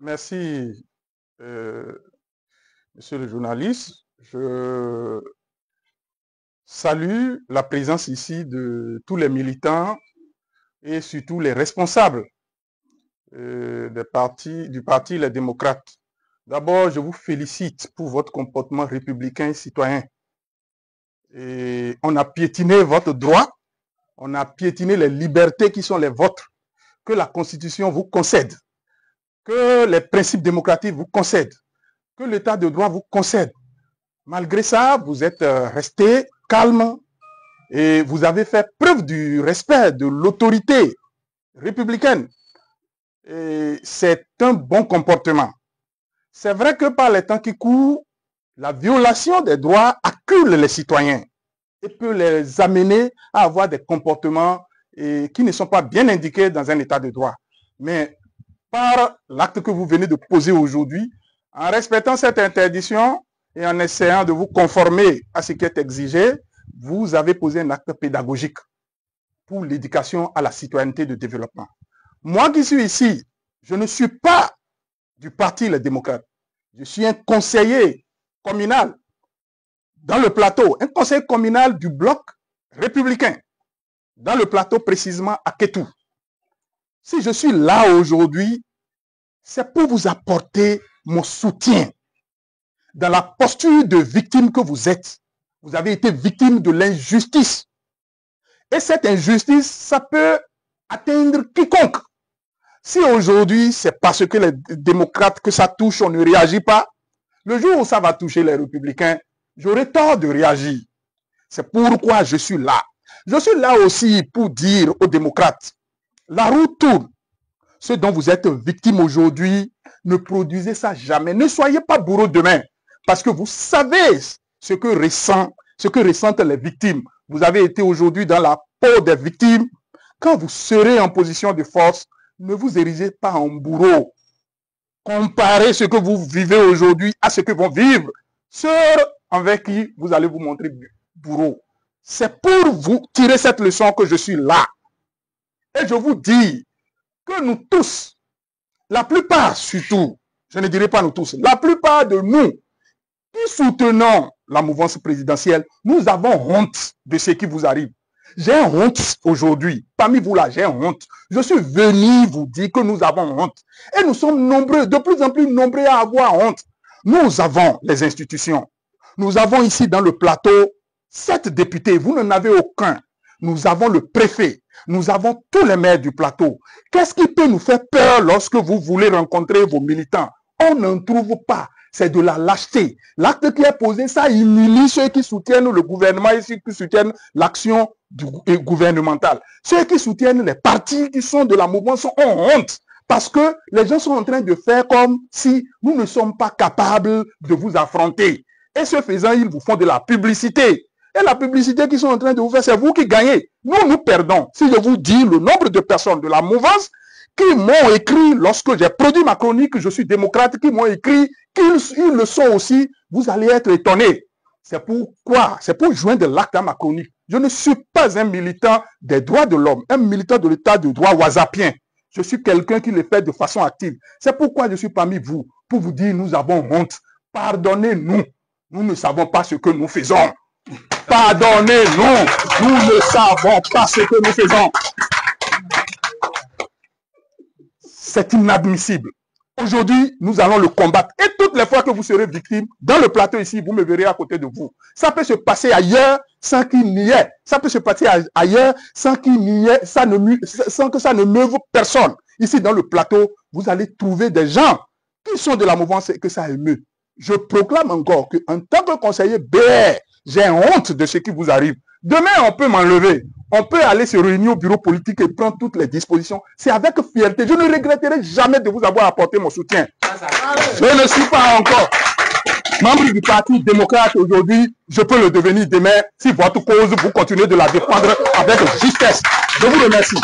Merci, euh, monsieur le journaliste. Je salue la présence ici de tous les militants et surtout les responsables du parti Les Démocrates. D'abord, je vous félicite pour votre comportement républicain et citoyen. Et on a piétiné votre droit, on a piétiné les libertés qui sont les vôtres, que la Constitution vous concède, que les principes démocratiques vous concèdent, que l'état de droit vous concède. Malgré ça, vous êtes resté calme et vous avez fait preuve du respect de l'autorité républicaine. Et c'est un bon comportement. C'est vrai que par les temps qui courent, la violation des droits accule les citoyens et peut les amener à avoir des comportements qui ne sont pas bien indiqués dans un état de droit. Mais par l'acte que vous venez de poser aujourd'hui, en respectant cette interdiction et en essayant de vous conformer à ce qui est exigé, vous avez posé un acte pédagogique pour l'éducation à la citoyenneté de développement. Moi qui suis ici, je ne suis pas du parti Les Démocrates. Je suis un conseiller communal dans le plateau, un conseiller communal du bloc républicain, dans le plateau précisément à Kétou. Si je suis là aujourd'hui, c'est pour vous apporter mon soutien dans la posture de victime que vous êtes. Vous avez été victime de l'injustice. Et cette injustice, ça peut atteindre quiconque. Si aujourd'hui, c'est parce que les démocrates que ça touche, on ne réagit pas, le jour où ça va toucher les républicains, j'aurai tort de réagir. C'est pourquoi je suis là. Je suis là aussi pour dire aux démocrates, la roue tourne. Ce dont vous êtes victime aujourd'hui, ne produisez ça jamais. Ne soyez pas bourreau demain, parce que vous savez ce que ressentent les victimes. Vous avez été aujourd'hui dans la peau des victimes. Quand vous serez en position de force, ne vous érigez pas en bourreau. Comparez ce que vous vivez aujourd'hui à ce que vont vivre ceux avec qui vous allez vous montrer bourreau. C'est pour vous tirer cette leçon que je suis là. Et je vous dis que nous tous, la plupart surtout, je ne dirais pas nous tous, la plupart de nous qui soutenons la mouvance présidentielle, nous avons honte de ce qui vous arrive. J'ai honte aujourd'hui. Parmi vous là, j'ai honte. Je suis venu vous dire que nous avons honte. Et nous sommes nombreux, de plus en plus nombreux à avoir honte. Nous avons les institutions. Nous avons ici dans le plateau 7 députés. Vous n'en avez aucun. Nous avons le préfet. Nous avons tous les maires du plateau. Qu'est-ce qui peut nous faire peur lorsque vous voulez rencontrer vos militants? On n'en trouve pas. C'est de la lâcheté. L'acte qui est posé, ça humilie ceux qui soutiennent le gouvernement et ceux qui soutiennent l'action gouvernementale. Ceux qui soutiennent les partis qui sont de la mouvance ont honte. Parce que les gens sont en train de faire comme si nous ne sommes pas capables de vous affronter. Et ce faisant, ils vous font de la publicité. Et la publicité qu'ils sont en train de vous faire, c'est vous qui gagnez. Nous, nous perdons. Si je vous dis le nombre de personnes de la mouvance qui m'ont écrit, lorsque j'ai produit ma chronique, je suis démocrate, qui m'ont écrit, qu'ils le sont aussi, vous allez être étonnés. C'est pourquoi, c'est pour joindre l'acte à ma chronique. Je ne suis pas un militant des droits de l'homme, un militant de l'état de droit whatsappien. Je suis quelqu'un qui le fait de façon active. C'est pourquoi je suis parmi vous, pour vous dire, nous avons honte. Pardonnez-nous. Nous ne savons pas ce que nous faisons. Pardonnez-nous. Nous ne savons pas ce que nous faisons. C'est inadmissible. Aujourd'hui, nous allons le combattre. Et toutes les fois que vous serez victime, dans le plateau ici, vous me verrez à côté de vous. Ça peut se passer ailleurs sans qu'il n'y ait. Ça peut se passer ailleurs sans qu'il n'y ait, sans que ça ne meuve personne. Ici, dans le plateau, vous allez trouver des gens qui sont de la mouvance et que ça émeut. Je proclame encore qu'en tant que conseiller BR, j'ai honte de ce qui vous arrive. Demain, on peut m'enlever. On peut aller se réunir au bureau politique et prendre toutes les dispositions. C'est avec fierté. Je ne regretterai jamais de vous avoir apporté mon soutien. Je ne suis pas encore membre du Parti démocrate aujourd'hui. Je peux le devenir demain si votre cause, vous continuez de la défendre avec justesse. Je vous remercie.